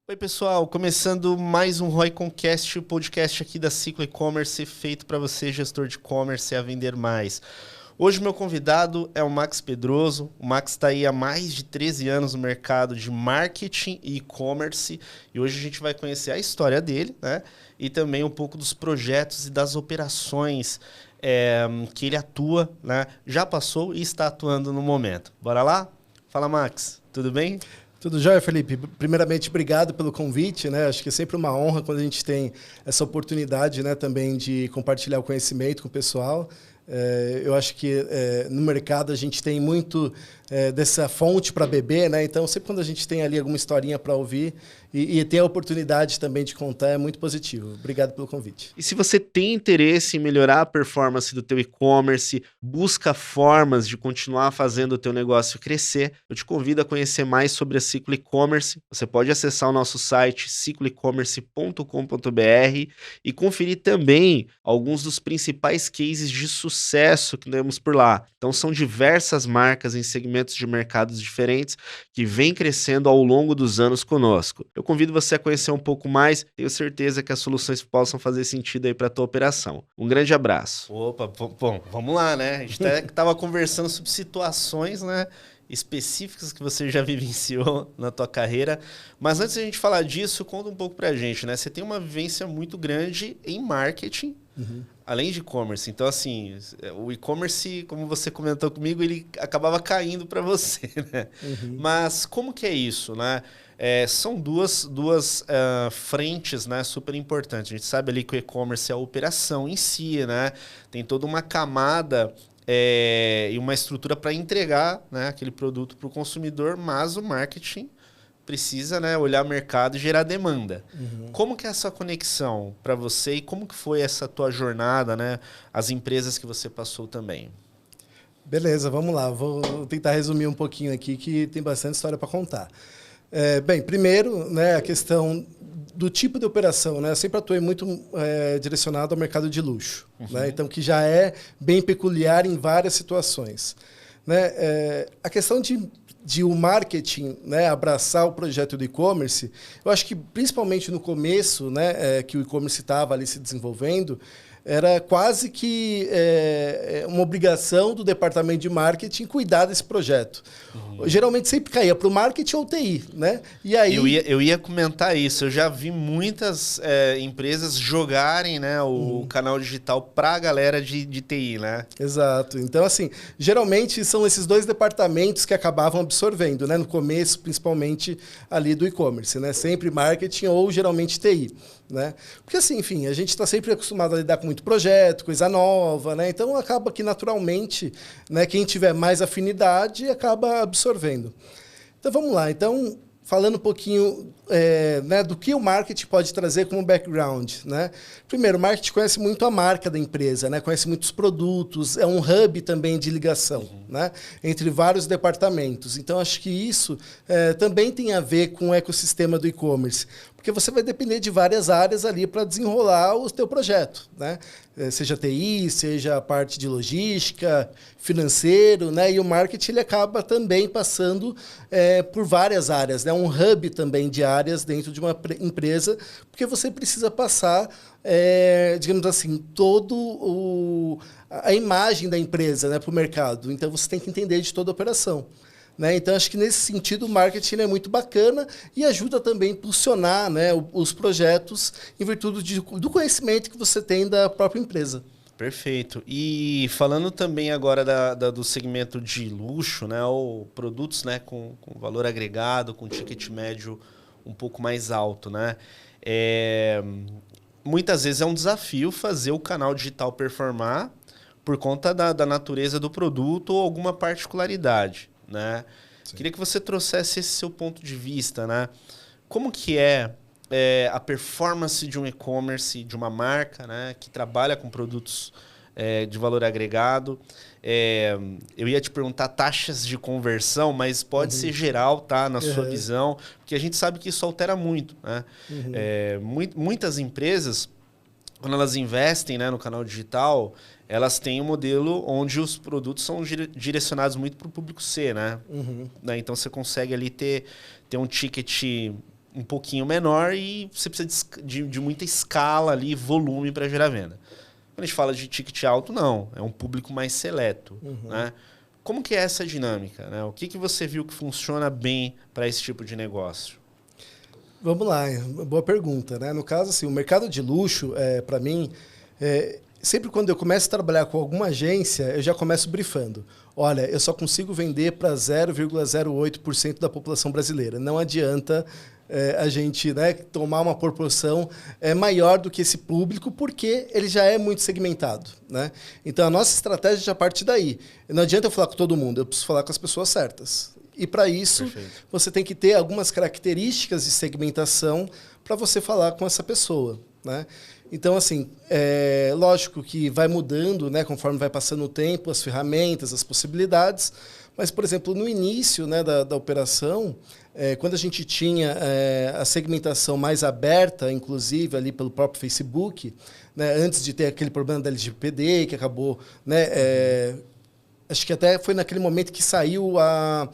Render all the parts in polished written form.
Oi, pessoal, começando mais um ROI.Concast, o podcast aqui da Ciclo E-Commerce, feito para você, gestor de e-commerce, a vender mais. Hoje, meu convidado é o Max Pedroso. O Max está aí há mais de 13 anos no mercado de marketing e e-commerce. E hoje a gente vai conhecer a história dele, né? E também um pouco dos projetos e das operações que ele atua, né? Já passou e está atuando no momento. Bora lá? Fala, Max. Tudo bem? Tudo jóia, Felipe? Primeiramente, obrigado pelo convite, né? Acho que é sempre uma honra quando a gente tem essa oportunidade, né, também de compartilhar o conhecimento com o pessoal. Eu acho que no mercado a gente tem muito dessa fonte para beber, né? Então, sempre quando a gente tem ali alguma historinha para ouvir e ter a oportunidade também de contar, é muito positivo. Obrigado pelo convite. E se você tem interesse em melhorar a performance do teu e-commerce, busca formas de continuar fazendo o teu negócio crescer, eu te convido a conhecer mais sobre a Ciclo E-Commerce. Você pode acessar o nosso site cicloecommerce.com.br e conferir também alguns dos principais cases de sucesso que temos por lá. Então são diversas marcas em segmentos de mercados diferentes que vêm crescendo ao longo dos anos conosco. Eu convido você a conhecer um pouco mais, tenho certeza que as soluções possam fazer sentido aí para a tua operação. Um grande abraço. Opa, bom, vamos lá, né? A gente estava conversando sobre situações, né, específicas que você já vivenciou na tua carreira, mas antes de a gente falar disso, conta um pouco pra gente, né? Você tem uma vivência muito grande em marketing, além de e-commerce. Então, assim, o e-commerce, como você comentou comigo, ele acabava caindo para você, né? Mas como que é isso, né? São duas frentes, né, super importantes. A gente sabe ali que o e-commerce é a operação em si, né? Tem toda uma camada e uma estrutura para entregar, né, aquele produto para o consumidor, mas o marketing precisa, né, olhar o mercado e gerar demanda. Como que é essa conexão para você e como que foi essa tua jornada, né, as empresas que você passou também? Beleza, vamos lá. Vou tentar resumir um pouquinho aqui, que tem bastante história para contar. Bem, primeiro, né, a questão do tipo de operação, né? Eu sempre atuei muito direcionado ao mercado de luxo, né? Então, que já é bem peculiar em várias situações, né? A questão de o marketing, né, abraçar o projeto do e-commerce, eu acho que principalmente no começo, né, que o e-commerce estava ali se desenvolvendo, era quase que uma obrigação do departamento de marketing cuidar desse projeto. Geralmente sempre caía para o marketing ou TI, né? E aí eu ia comentar isso. Eu já vi muitas empresas jogarem, né, o canal digital para a galera de TI, né? Exato. Então, assim, geralmente são esses dois departamentos que acabavam absorvendo, né? No começo, principalmente ali do e-commerce, né? Sempre marketing ou geralmente TI. Né? Porque assim, enfim, a gente está sempre acostumado a lidar com muito projeto, coisa nova, né? Então acaba que naturalmente, né, quem tiver mais afinidade acaba absorvendo. Então vamos lá. Então, falando um pouquinho né, do que o marketing pode trazer como background, né? Primeiro, o marketing conhece muito a marca da empresa, né? Conhece muitos produtos, é um hub também de ligação, né, entre vários departamentos. Então, acho que isso também tem a ver com o ecossistema do e-commerce, porque você vai depender de várias áreas ali para desenrolar o teu projeto, né? Seja TI, seja a parte de logística, financeiro, né? E o marketing ele acaba também passando por várias áreas, né? Um hub também de áreas dentro de uma empresa, porque você precisa passar, digamos assim, a imagem da empresa, né, para o mercado. Então, você tem que entender de toda a operação. Né? Então, acho que nesse sentido o marketing é muito bacana e ajuda também a impulsionar, né, os projetos em virtude do conhecimento que você tem da própria empresa. Perfeito. E falando também agora do segmento de luxo, né, ou produtos, né, com valor agregado, com ticket médio um pouco mais alto, né? Muitas vezes é um desafio fazer o canal digital performar por conta da natureza do produto ou alguma particularidade, né? Queria que você trouxesse esse seu ponto de vista, né? Como que é a performance de um e-commerce, de uma marca, né, que trabalha com produtos de valor agregado? Eu ia te perguntar taxas de conversão, mas pode ser geral, tá, na sua visão, porque a gente sabe que isso altera muito, né? Muitas empresas, quando elas investem, né, no canal digital, elas têm um modelo onde os produtos são direcionados muito para o público C, né? Então você consegue ali ter um ticket um pouquinho menor e você precisa de muita escala ali, volume para gerar venda. Quando a gente fala de ticket alto, não. É um público mais seleto. Né? Como que é essa dinâmica? Né? O que você viu que funciona bem para esse tipo de negócio? Vamos lá, boa pergunta. Né? No caso, assim, o mercado de luxo, para mim, sempre quando eu começo a trabalhar com alguma agência, eu já começo brifando. Olha, eu só consigo vender para 0,08% da população brasileira. Não adianta a gente, né, tomar uma proporção maior do que esse público, porque ele já é muito segmentado. Né? Então, a nossa estratégia já parte daí. Não adianta eu falar com todo mundo, eu preciso falar com as pessoas certas. E, para isso, perfeito, você tem que ter algumas características de segmentação para você falar com essa pessoa. Né? Então, assim, lógico que vai mudando, né, conforme vai passando o tempo, as ferramentas, as possibilidades. Mas, por exemplo, no início, né, da operação, quando a gente tinha a segmentação mais aberta, inclusive ali pelo próprio Facebook, né, antes de ter aquele problema da LGPD, que acabou... Né, acho que até foi naquele momento que saiu a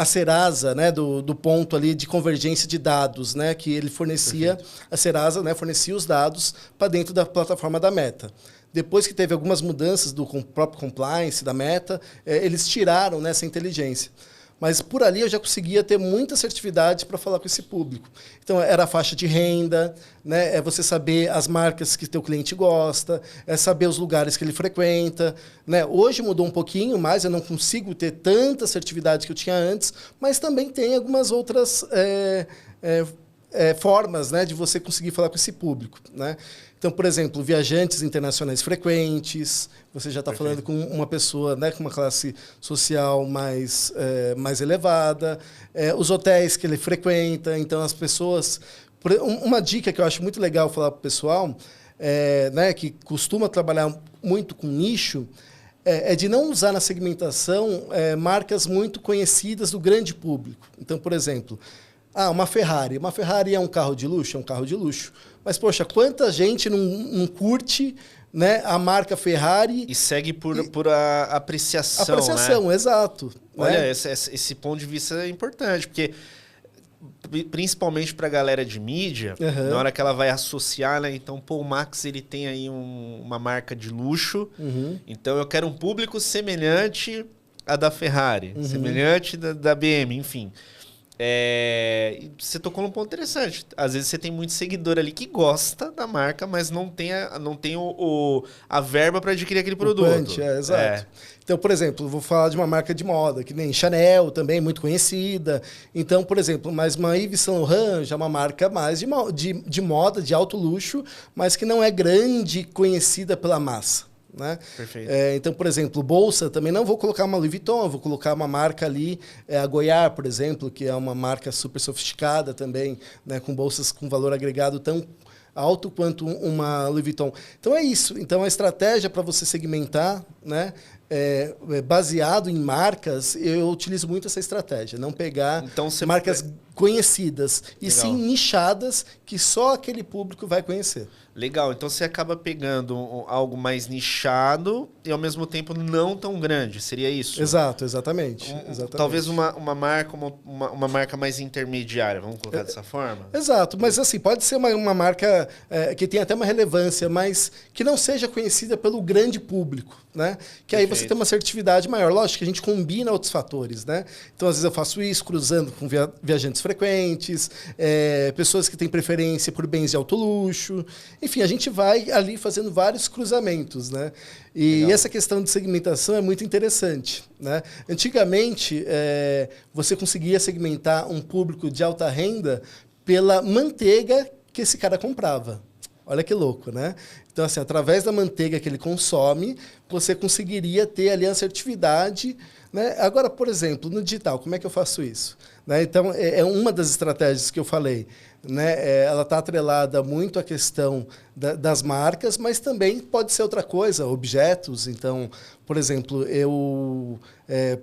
Serasa, né, do ponto ali de convergência de dados, né, que ele fornecia, perfeito, a Serasa, né, fornecia os dados para dentro da plataforma da Meta. Depois que teve algumas mudanças do próprio compliance da Meta, eles tiraram, né, essa inteligência. Mas por ali eu já conseguia ter muita assertividade para falar com esse público. Então, era a faixa de renda, né? É você saber as marcas que teu cliente gosta, é saber os lugares que ele frequenta. Né? Hoje mudou um pouquinho mais, eu não consigo ter tanta assertividade que eu tinha antes, mas também tem algumas outras formas, né, de você conseguir falar com esse público. Né? Então, por exemplo, viajantes internacionais frequentes, você já está falando com uma pessoa, né, com uma classe social mais elevada, os hotéis que ele frequenta, então as pessoas... Uma dica que eu acho muito legal falar para o pessoal, né, que costuma trabalhar muito com nicho, é de não usar na segmentação marcas muito conhecidas do grande público. Então, por exemplo... uma Ferrari. Uma Ferrari é um carro de luxo? É um carro de luxo. Mas, poxa, quanta gente não curte, né, a marca Ferrari... E segue por apreciação, apreciação, né? Exato. Olha, né? esse ponto de vista é importante, porque principalmente para a galera de mídia, na hora que ela vai associar, né? Então, pô, o Max ele tem aí uma marca de luxo, então eu quero um público semelhante à da Ferrari, semelhante da BM, enfim... você tocou num ponto interessante. Às vezes você tem muito seguidor ali que gosta da marca, mas não tem a verba para adquirir aquele produto. Exato. Então, por exemplo, vou falar de uma marca de moda, que nem Chanel, também muito conhecida. Então, por exemplo, mas uma Yves Saint Laurent já é uma marca mais de moda, de alto luxo, mas que não é grande, conhecida pela massa. Né? Perfeito. Então, por exemplo, bolsa, também não vou colocar uma Louis Vuitton, vou colocar uma marca ali, a Goiás, por exemplo, que é uma marca super sofisticada também, né, com bolsas com valor agregado tão alto quanto uma Louis Vuitton. Então é isso. Então a estratégia para você segmentar, né, baseado em marcas, eu utilizo muito essa estratégia. Não pegar marcas conhecidas, e sim nichadas que só aquele público vai conhecer. Legal, então você acaba pegando algo mais nichado e ao mesmo tempo não tão grande, seria isso? Exato, exatamente. Talvez uma marca mais intermediária, vamos colocar dessa forma? Exato, mas assim, pode ser uma marca que tenha até uma relevância, mas que não seja conhecida pelo grande público, né? Que aí você tem uma assertividade maior. Lógico que a gente combina outros fatores, né? Então, às vezes eu faço isso cruzando com viajantes frequentes, pessoas que têm preferência por bens de alto luxo. Enfim, a gente vai ali fazendo vários cruzamentos, né? E essa questão de segmentação é muito interessante, né? Antigamente, você conseguia segmentar um público de alta renda pela manteiga que esse cara comprava. Olha que louco, né? Então, assim, através da manteiga que ele consome, você conseguiria ter ali a assertividade, né? Agora, por exemplo, no digital, como é que eu faço isso? Né? Então, é uma das estratégias que eu falei. Né? Ela está atrelada muito à questão das marcas, mas também pode ser outra coisa, objetos. Então, por exemplo,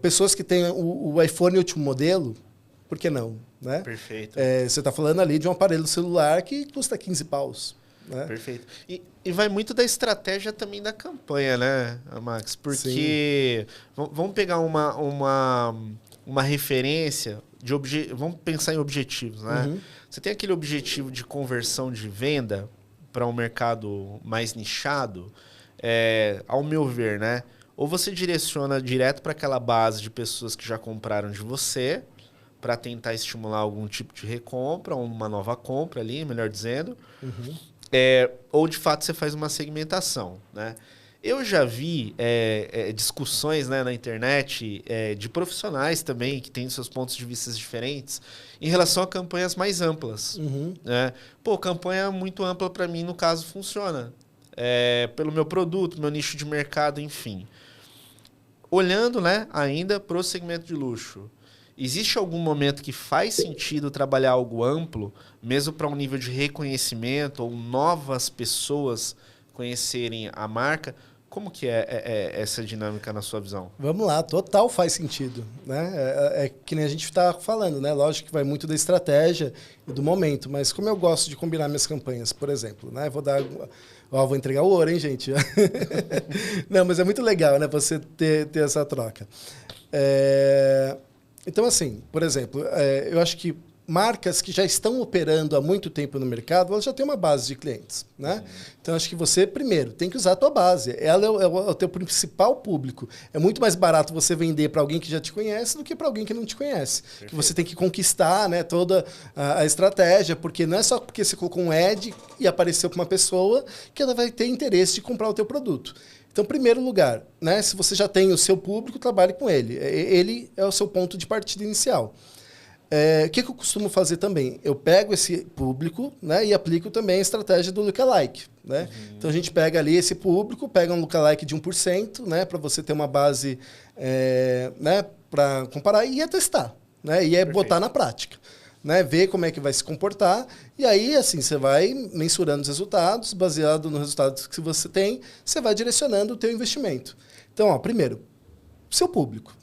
pessoas que têm o iPhone último modelo, por que não? Né? Perfeito. Você está falando ali de um aparelho celular que custa 15 paus. Né? Perfeito. E vai muito da estratégia também da campanha, né, Max? Porque vamos pegar uma referência vamos pensar em objetivos, né? Você tem aquele objetivo de conversão de venda para um mercado mais nichado, ao meu ver, né? Ou você direciona direto para aquela base de pessoas que já compraram de você, para tentar estimular algum tipo de recompra, ou uma nova compra ali, melhor dizendo. Ou, de fato, você faz uma segmentação, né? Eu já vi discussões, né, na internet de profissionais também, que têm seus pontos de vista diferentes, em relação a campanhas mais amplas. Né? Pô, campanha muito ampla, para mim, no caso, funciona. Pelo meu produto, meu nicho de mercado, enfim. Olhando, né, ainda para o segmento de luxo, existe algum momento que faz sentido trabalhar algo amplo, mesmo para um nível de reconhecimento ou novas pessoas conhecerem a marca? Como que é essa dinâmica na sua visão? Vamos lá, total faz sentido, né? É que nem a gente está falando, né? Lógico que vai muito da estratégia e do momento, mas como eu gosto de combinar minhas campanhas, por exemplo, né? Vou entregar o ouro, hein, gente? Não, mas é muito legal, né? Você ter essa troca. Então, assim, por exemplo, eu acho que marcas que já estão operando há muito tempo no mercado, elas já têm uma base de clientes, né? Então, acho que você, primeiro, tem que usar a tua base. Ela é o teu principal público. É muito mais barato você vender para alguém que já te conhece do que para alguém que não te conhece. Que você tem que conquistar, né, toda a estratégia, porque não é só porque você colocou um ad e apareceu para uma pessoa que ela vai ter interesse de comprar o teu produto. Então, primeiro lugar, né, se você já tem o seu público, trabalhe com ele. Ele é o seu ponto de partida inicial. O que eu costumo fazer também? Eu pego esse público, né, e aplico também a estratégia do lookalike. Né? Então, a gente pega ali esse público, pega um lookalike de 1%, né, para você ter uma base né, para comparar e testar. Né, e botar na prática. Né, ver como é que vai se comportar. E aí, assim, você vai mensurando os resultados, baseado nos resultados que você tem, você vai direcionando o teu investimento. Então, ó, primeiro, seu público.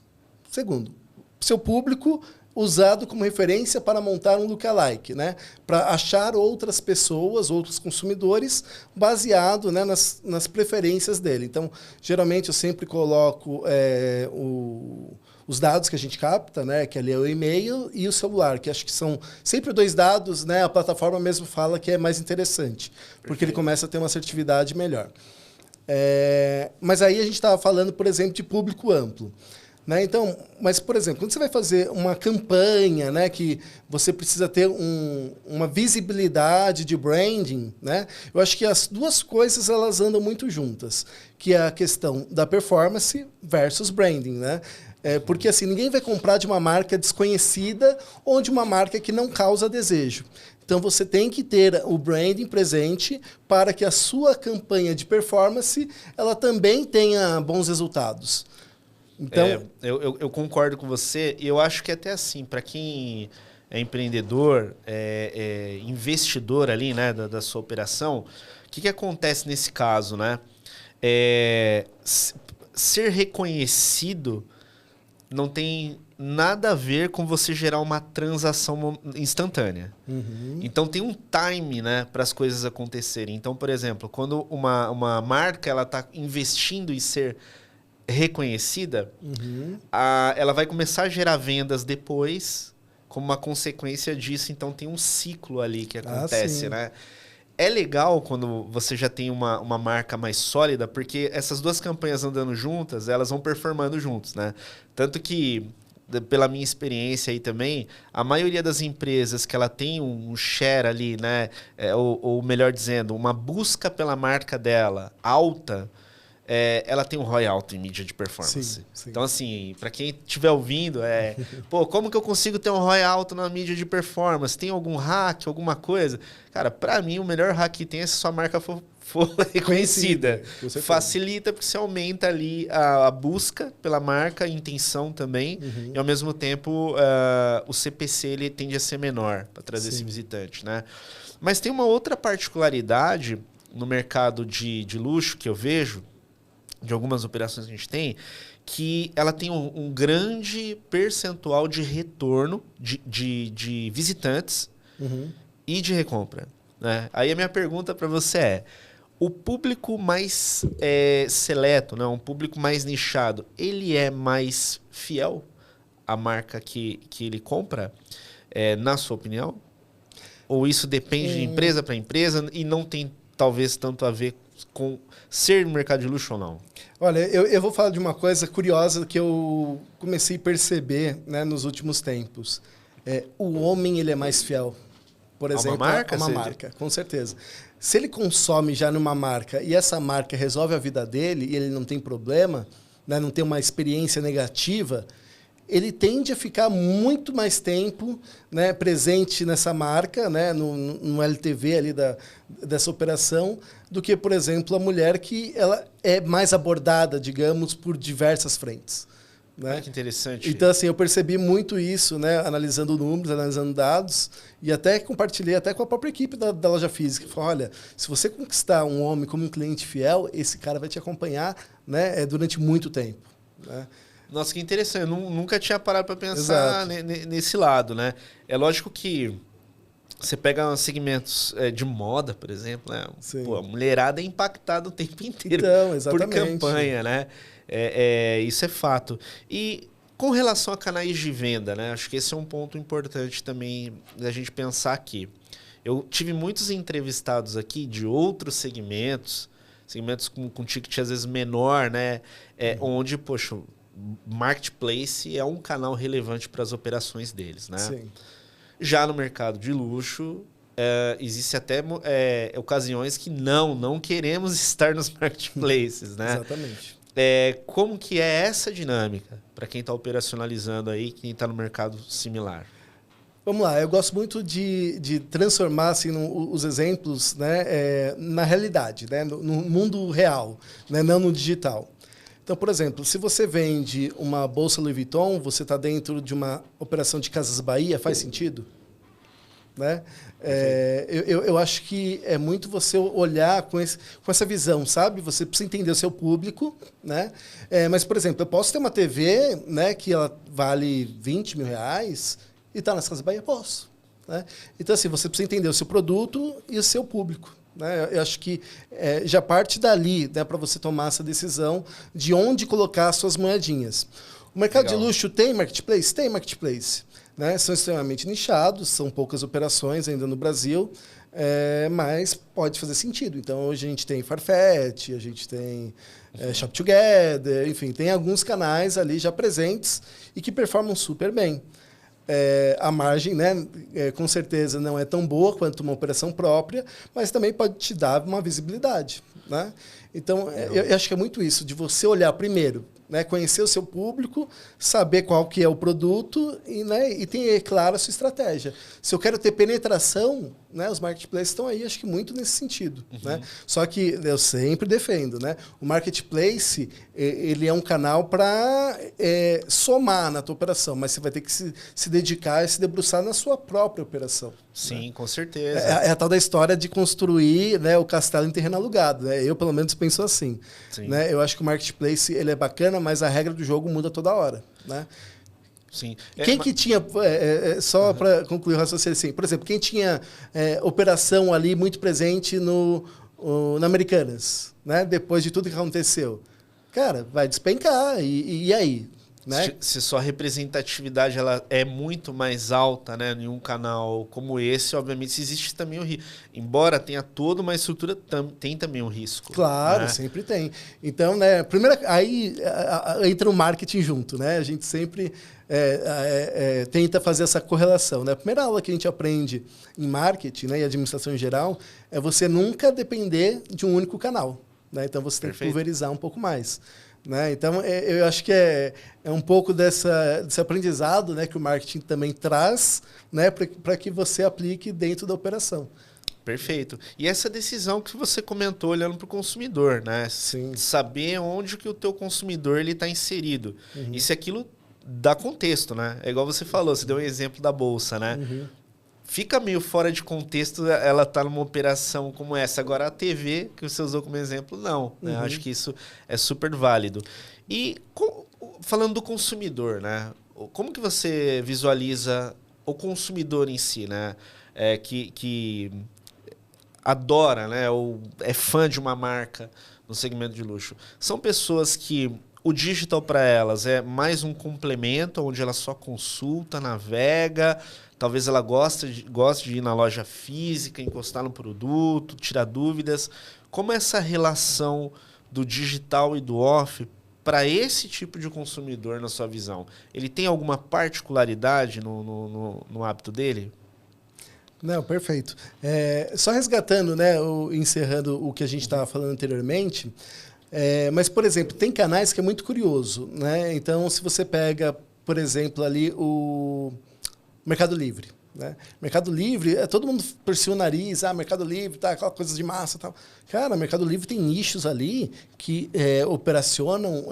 Segundo, seu público usado como referência para montar um lookalike, né? Para achar outras pessoas, outros consumidores, baseado, né, nas preferências dele. Então, geralmente, eu sempre coloco os dados que a gente capta, né, que ali é o e-mail e o celular, que acho que são sempre dois dados, né? A plataforma mesmo fala que é mais interessante, porque ele começa a ter uma assertividade melhor. Mas aí a gente estava falando, por exemplo, de público amplo. Né? Então, mas, por exemplo, quando você vai fazer uma campanha, né, que você precisa ter uma visibilidade de branding, né, eu acho que as duas coisas elas andam muito juntas, que é a questão da performance versus branding. Né? Porque assim, ninguém vai comprar de uma marca desconhecida ou de uma marca que não causa desejo. Então, você tem que ter o branding presente para que a sua campanha de performance ela também tenha bons resultados. Então, eu concordo com você e eu acho que até assim, para quem é empreendedor, investidor ali, né, da sua operação, o que acontece nesse caso, né? Ser reconhecido não tem nada a ver com você gerar uma transação instantânea. Então tem um time, né, para as coisas acontecerem. Então, por exemplo, quando uma marca ela está investindo em ser reconhecida, ela vai começar a gerar vendas depois, como uma consequência disso. Então tem um ciclo ali que acontece, né? É legal quando você já tem uma marca mais sólida, porque essas duas campanhas andando juntas, elas vão performando juntos, né? Tanto que, pela minha experiência aí também, a maioria das empresas que ela tem um share ali, né? Ou melhor dizendo, uma busca pela marca dela alta, ela tem um ROI alto em mídia de performance. Sim. Então, assim, para quem estiver ouvindo, como que eu consigo ter um ROI alto na mídia de performance? Tem algum hack, alguma coisa? Cara, para mim, o melhor hack que tem é se sua marca for reconhecida. Facilita porque você aumenta ali a busca pela marca, a intenção também, e ao mesmo tempo o CPC ele tende a ser menor para trazer esse visitante, né? Mas tem uma outra particularidade no mercado de luxo que eu vejo, de algumas operações que a gente tem, que ela tem um grande percentual de retorno de visitantes e de recompra. Né? Aí a minha pergunta para você é, o público mais seleto, né, um público mais nichado, ele é mais fiel a marca que ele compra, na sua opinião? Ou isso depende de empresa para empresa e não tem talvez tanto a ver com ser mercado de luxo ou não? Olha, eu vou falar de uma coisa curiosa que eu comecei a perceber, né, nos últimos tempos. O homem ele é mais fiel, por exemplo, a uma marca, com certeza. Se ele consome já numa marca e essa marca resolve a vida dele e ele não tem problema, né, não tem uma experiência negativa, ele tende a ficar muito mais tempo, né, presente nessa marca, né, no LTV ali dessa operação, do que, por exemplo, a mulher que ela é mais abordada, digamos, por diversas frentes. Né? Que interessante. Então, assim, eu percebi muito isso, né, analisando números, analisando dados, e até compartilhei até com a própria equipe da loja física. Falei, olha, se você conquistar um homem como um cliente fiel, esse cara vai te acompanhar, né, durante muito tempo. Né? Nossa, que interessante. Eu nunca tinha parado para pensar nesse lado, né? É lógico que você pega segmentos de moda, por exemplo, né? Pô, a mulherada é impactada o tempo inteiro por campanha, né? Isso é fato. E com relação a canais de venda, né? Acho que esse é um ponto importante também da gente pensar aqui. Eu tive muitos entrevistados aqui de outros segmentos com ticket às vezes menor, né? Onde, poxa, marketplace é um canal relevante para as operações deles, né? Sim. Já no mercado de luxo, existe até ocasiões que não queremos estar nos marketplaces, né? Exatamente. Como que é essa dinâmica para quem está operacionalizando aí, quem está no mercado similar? Vamos lá, eu gosto muito de transformar assim, os exemplos, né, na realidade, né, no mundo real, né, não no digital. Então, por exemplo, se você vende uma bolsa Louis Vuitton, você está dentro de uma operação de Casas Bahia, faz sentido? Né? Eu acho que é muito você olhar com essa visão, sabe? Você precisa entender o seu público, né? Mas, por exemplo, eu posso ter uma TV, né, que ela vale 20 mil reais e está nas Casas Bahia? Posso. Né? Então, assim, você precisa entender o seu produto e o seu público. Né? Eu acho que já parte dali, né, para você tomar essa decisão de onde colocar as suas moedinhas. O mercado de luxo tem marketplace? Tem marketplace. Né? São extremamente nichados, são poucas operações ainda no Brasil, mas pode fazer sentido. Então, hoje a gente tem Farfetch, a gente tem Shop Together, enfim, tem alguns canais ali já presentes e que performam super bem. A margem, né, com certeza não é tão boa quanto uma operação própria, mas também pode te dar uma visibilidade. Né? Então, eu acho que é muito isso, de você olhar primeiro, né, conhecer o seu público, saber qual que é o produto e ter, claro, a sua estratégia. Se eu quero ter penetração, né, os marketplaces estão aí, acho que muito nesse sentido. Né? Só que eu sempre defendo, né, o marketplace ele é um canal para somar na tua operação, mas você vai ter que se dedicar e se debruçar na sua própria operação. Sim, né? com certeza. É a tal da história de construir, né, o castelo em terreno alugado. Né? Eu, pelo menos, penso assim. Né? Eu acho que o marketplace ele é bacana, mas a regra do jogo muda toda hora. Né? Sim. Quem que tinha, só para concluir o raciocínio, assim, por exemplo, quem tinha operação ali muito presente na Americanas, né? Depois de tudo que aconteceu, cara, vai despencar. E aí? Né? Se sua representatividade ela é muito mais alta, né, em um canal como esse, obviamente existe também o risco. Embora tenha toda uma estrutura, tem também um risco. Claro, né? Sempre tem. Então, né, primeiro, aí entra o marketing junto. Né? A gente sempre tenta fazer essa correlação. Né? A primeira aula que a gente aprende em marketing, né, e administração em geral é você nunca depender de um único canal. Né? Então, você tem que pulverizar um pouco mais. Né? Então, eu acho que é um pouco desse aprendizado, né, que o marketing também traz, né, para que você aplique dentro da operação. Perfeito. E essa decisão que você comentou olhando para o consumidor, né? Sim. Saber onde que o teu consumidor está inserido. E se aquilo dá contexto, né? É igual você falou, você deu um exemplo da bolsa, né? Fica meio fora de contexto ela estar numa operação como essa. Agora, a TV, que você usou como exemplo, não. Né? Acho que isso é super válido. E falando do consumidor, né? Como que você visualiza o consumidor em si, né? Que adora, né? Ou é fã de uma marca no segmento de luxo. São pessoas que o digital para elas mais um complemento, onde ela só consulta, navega, talvez ela goste de ir na loja física, encostar no produto, tirar dúvidas. Como é essa relação do digital e do off para esse tipo de consumidor, na sua visão? Ele tem alguma particularidade no hábito dele? Não, perfeito. Só resgatando, né, encerrando o que a gente estava falando anteriormente, mas, por exemplo, tem canais que é muito curioso, né? Então, se você pega, por exemplo, ali o Mercado Livre, né? Mercado Livre, todo mundo torcia o nariz, Mercado Livre, tá, aquela coisa de massa e tal. Cara, Mercado Livre tem nichos ali que operacionam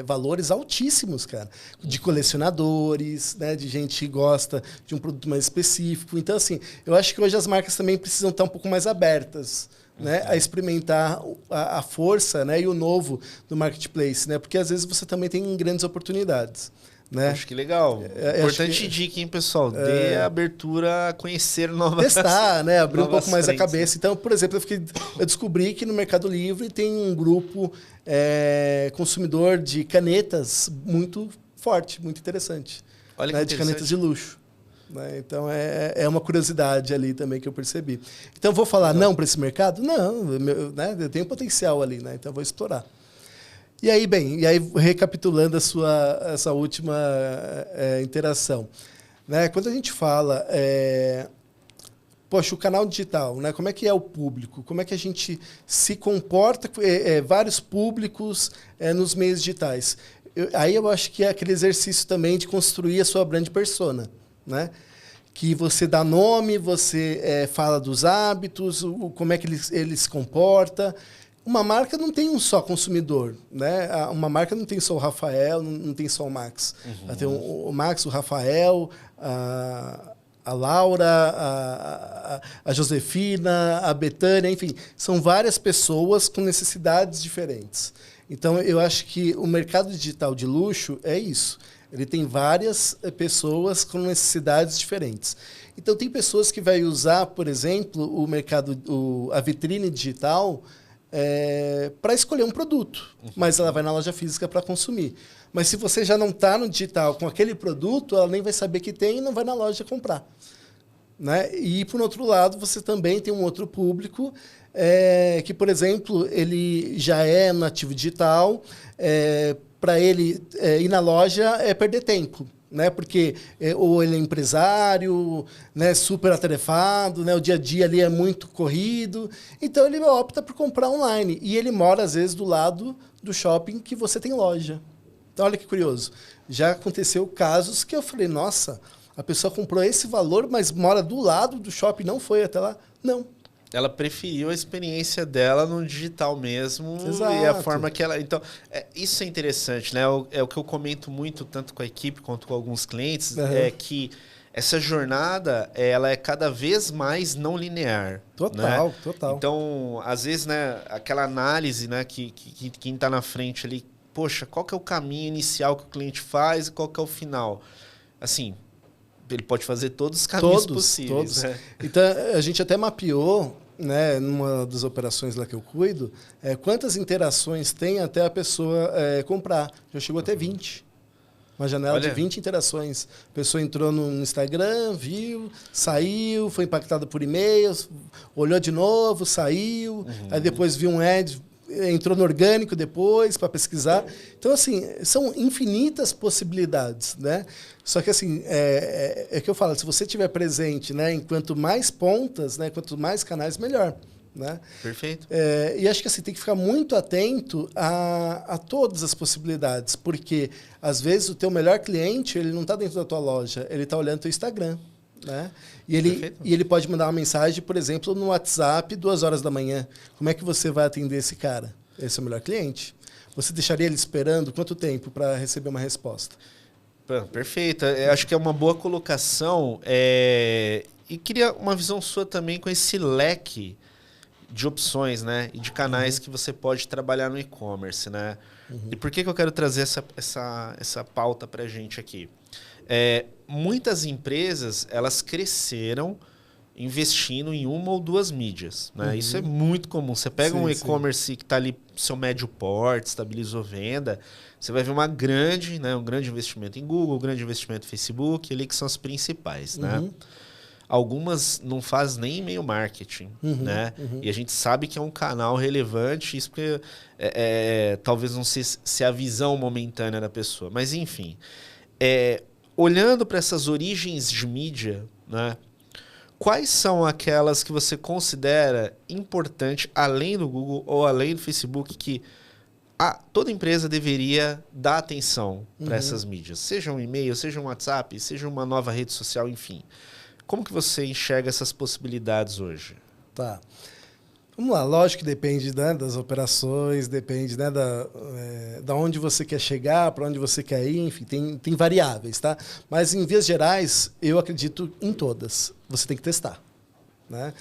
valores altíssimos, cara. De colecionadores, né? De gente que gosta de um produto mais específico. Então, assim, eu acho que hoje as marcas também precisam estar um pouco mais abertas, né, a experimentar a força, né, e o novo do marketplace, né? Porque às vezes você também tem grandes oportunidades. Né? Acho que legal. Importante dica, hein, pessoal? Dê a abertura a conhecer novas... Testar, né? Abrir um pouco mais frentes, a cabeça. Então, por exemplo, eu descobri que no Mercado Livre tem um grupo consumidor de canetas muito forte, muito interessante. Olha que né? interessante. De canetas de luxo. Né? Então, é uma curiosidade ali também que eu percebi. Então, vou falar não para esse mercado? Não, né? Eu tenho potencial ali, né? Então, vou explorar. E aí, recapitulando essa última interação. Né? Quando a gente fala, poxa, o canal digital, né? Como é que é o público? Como é que a gente se comporta, vários públicos nos meios digitais? Aí eu acho que é aquele exercício também de construir a sua brand persona, né? Que você dá nome, você fala dos hábitos, como é que ele se comporta. Uma marca não tem um só consumidor, né? Uma marca não tem só o Rafael, não tem só o Max. Ela tem o Max, o Rafael, a Laura, a Josefina, a Betânia, enfim, são várias pessoas com necessidades diferentes. Então, eu acho que o mercado digital de luxo é isso. Ele tem várias pessoas com necessidades diferentes. Então, tem pessoas que vai usar, por exemplo, a vitrine digital para escolher um produto, mas ela vai na loja física para consumir. Mas se você já não está no digital com aquele produto, ela nem vai saber que tem e não vai na loja comprar. Né? E, por outro lado, você também tem um outro público que, por exemplo, ele já é nativo digital, para ele ir na loja é perder tempo. Né? Porque ou ele é empresário, né? Super atarefado, né? O dia a dia ali é muito corrido, então ele opta por comprar online. E ele mora, às vezes, do lado do shopping que você tem loja. Então, olha que curioso. Já aconteceu casos que eu falei, nossa, a pessoa comprou esse valor, mas mora do lado do shopping, não foi até lá. Não. Ela preferiu a experiência dela no digital mesmo. Exato. E a forma que ela... Então, isso é interessante, né? É o que eu comento muito, tanto com a equipe quanto com alguns clientes, é que essa jornada, ela é cada vez mais não linear. Total, né? total. Então, às vezes, né, aquela análise, né, que quem está na frente ali, poxa, qual que é o caminho inicial que o cliente faz e qual que é o final? Assim, ele pode fazer todos os caminhos possíveis. Todos. Né? Então, a gente até mapeou, né, numa das operações lá que eu cuido, quantas interações tem até a pessoa comprar. Já chegou até 20. Uma janela de 20 interações. A pessoa entrou no Instagram, viu, saiu, foi impactada por e-mails, olhou de novo, saiu, aí depois viu um ad, entrou no orgânico depois para pesquisar. Então, assim, são infinitas possibilidades, né? Só que, assim, é que eu falo, se você estiver presente, né, em quanto mais pontas, né, quanto mais canais, melhor. Né? Perfeito. E acho que assim, tem que ficar muito atento a todas as possibilidades, porque, às vezes, o teu melhor cliente ele não está dentro da tua loja, ele está olhando o teu Instagram. Né? E ele pode mandar uma mensagem, por exemplo, no WhatsApp, 2h da manhã. Como é que você vai atender esse cara? Esse é o melhor cliente. Você deixaria ele esperando quanto tempo para receber uma resposta? Perfeito. Acho que é uma boa colocação. E queria uma visão sua também com esse leque de opções, né? E de canais que você pode trabalhar no e-commerce, né? E por que eu quero trazer essa pauta para a gente aqui? Muitas empresas, elas cresceram investindo em uma ou duas mídias, né? Isso é muito comum. Você pega um e-commerce que está ali, seu médio porte, estabilizou venda, você vai ver um grande investimento em Google, um grande investimento em Facebook, ali que são as principais, né? Algumas não faz nem e-mail marketing, né? E a gente sabe que é um canal relevante, isso porque talvez não se a visão momentânea da pessoa. Mas, enfim, olhando para essas origens de mídia, né? Quais são aquelas que você considera importante, além do Google ou além do Facebook, que toda empresa deveria dar atenção para essas mídias? Seja um e-mail, seja um WhatsApp, seja uma nova rede social, enfim. Como que você enxerga essas possibilidades hoje? Tá. Vamos lá, lógico que depende, né, das operações, depende, né, da onde você quer chegar, para onde você quer ir, enfim, tem variáveis, tá? Mas, em vias gerais, eu acredito em todas. Você tem que testar. Né?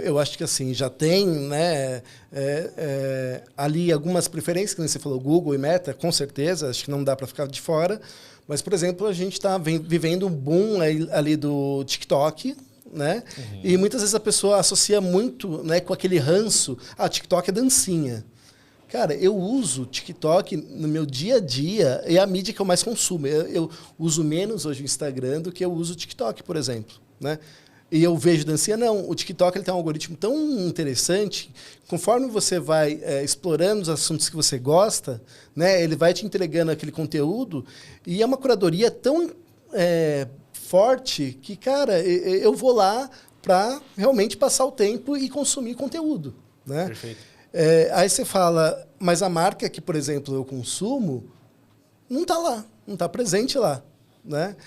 Eu acho que assim, já tem, né, ali algumas preferências, que você falou, Google e Meta, com certeza, acho que não dá para ficar de fora. Mas, por exemplo, a gente está vivendo um boom ali do TikTok, né? E muitas vezes a pessoa associa muito, né, com aquele ranço. TikTok é dancinha. Cara, eu uso TikTok no meu dia a dia, é a mídia que eu mais consumo. Eu uso menos hoje o Instagram do que eu uso o TikTok, por exemplo, né? E eu vejo dancinha, não. O TikTok ele tem um algoritmo tão interessante, conforme você vai explorando os assuntos que você gosta, né, ele vai te entregando aquele conteúdo, e é uma curadoria tão forte que, cara, eu vou lá para realmente passar o tempo e consumir conteúdo. Né? Perfeito. Aí você fala, mas a marca que, por exemplo, eu consumo, não está lá, não está presente lá. Né?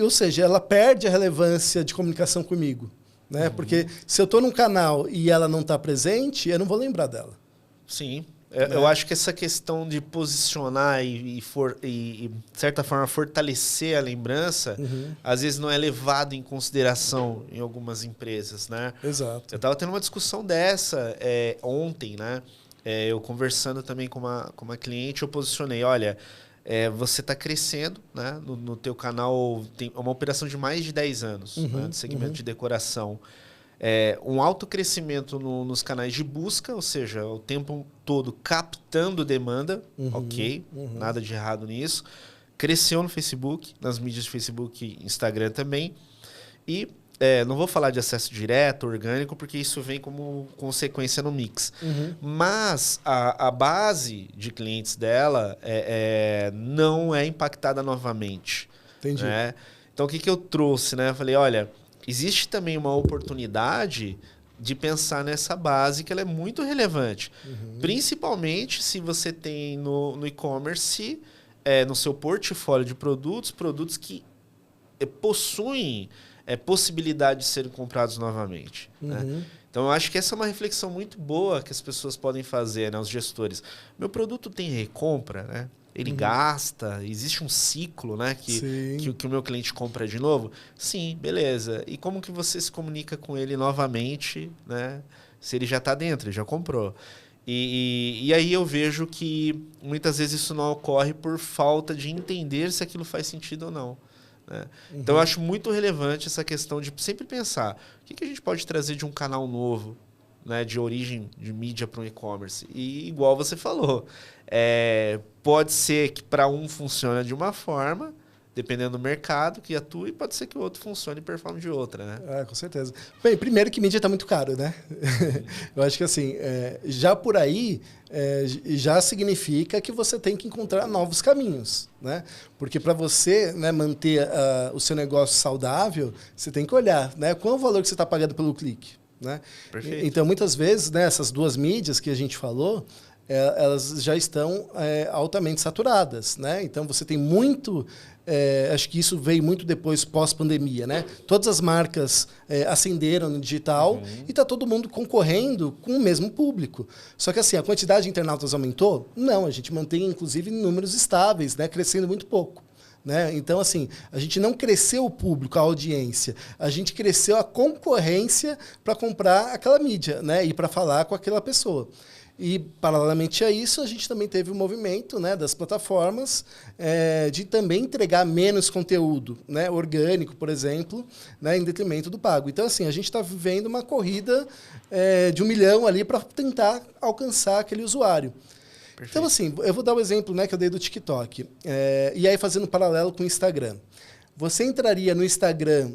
Ou seja, ela perde a relevância de comunicação comigo. Né? Porque se eu estou num canal e ela não está presente, eu não vou lembrar dela. Sim. Eu acho que essa questão de posicionar e de certa forma, fortalecer a lembrança, às vezes não é levado em consideração em algumas empresas. Né? Exato. Eu estava tendo uma discussão dessa ontem, né? Eu conversando também com uma cliente, eu posicionei, olha... você está crescendo, né? No teu canal, tem uma operação de mais de 10 anos, né? De segmento de decoração. Um alto crescimento nos canais de busca, ou seja, o tempo todo captando demanda, ok, nada de errado nisso. Cresceu no Facebook, nas mídias de Facebook e Instagram também. E não vou falar de acesso direto, orgânico, porque isso vem como consequência no mix. Mas a base de clientes dela não é impactada novamente. Entendi. Né? Então, o que eu trouxe? Né? Eu falei, olha, existe também uma oportunidade de pensar nessa base que ela é muito relevante. Principalmente se você tem no e-commerce, no seu portfólio de produtos que possuem possibilidade de serem comprados novamente. Né? Então, eu acho que essa é uma reflexão muito boa que as pessoas podem fazer, né, os gestores. Meu produto tem recompra, né? Ele gasta, existe um ciclo, né, que o meu cliente compra de novo? Sim, beleza. E como que você se comunica com ele novamente, né, se ele já está dentro, ele já comprou? E aí eu vejo que muitas vezes isso não ocorre por falta de entender se aquilo faz sentido ou não. Né? Então, eu acho muito relevante essa questão de sempre pensar o que a gente pode trazer de um canal novo, né, de origem de mídia para um e-commerce. E igual você falou, pode ser que para um funcione de uma forma, dependendo do mercado que atua, e pode ser que o outro funcione e performe de outra. Né? Com certeza. Bem, primeiro que mídia está muito caro, né? Eu acho que assim, já por aí, já significa que você tem que encontrar novos caminhos. Né? Porque para você, né, manter o seu negócio saudável, você tem que olhar, né, qual é o valor que você está pagando pelo clique. Né? Perfeito. Então, muitas vezes, né, essas duas mídias que a gente falou, elas já estão altamente saturadas. Né? Então, você tem muito... acho que isso veio muito depois, pós-pandemia. Né? Todas as marcas ascenderam no digital e está todo mundo concorrendo com o mesmo público. Só que assim, a quantidade de internautas aumentou? Não, a gente mantém, inclusive, números estáveis, né? Crescendo muito pouco. Né? Então, assim, a gente não cresceu o público, a audiência. A gente cresceu a concorrência para comprar aquela mídia, né? E para falar com aquela pessoa. E, paralelamente a isso, a gente também teve o movimento, né, das plataformas de também entregar menos conteúdo, né, orgânico, por exemplo, né, em detrimento do pago. Então, assim, a gente está vivendo uma corrida de 1 milhão ali para tentar alcançar aquele usuário. Perfeito. Então, assim, eu vou dar o exemplo, né, que eu dei do TikTok. E aí, fazendo um paralelo com o Instagram. Você entraria no Instagram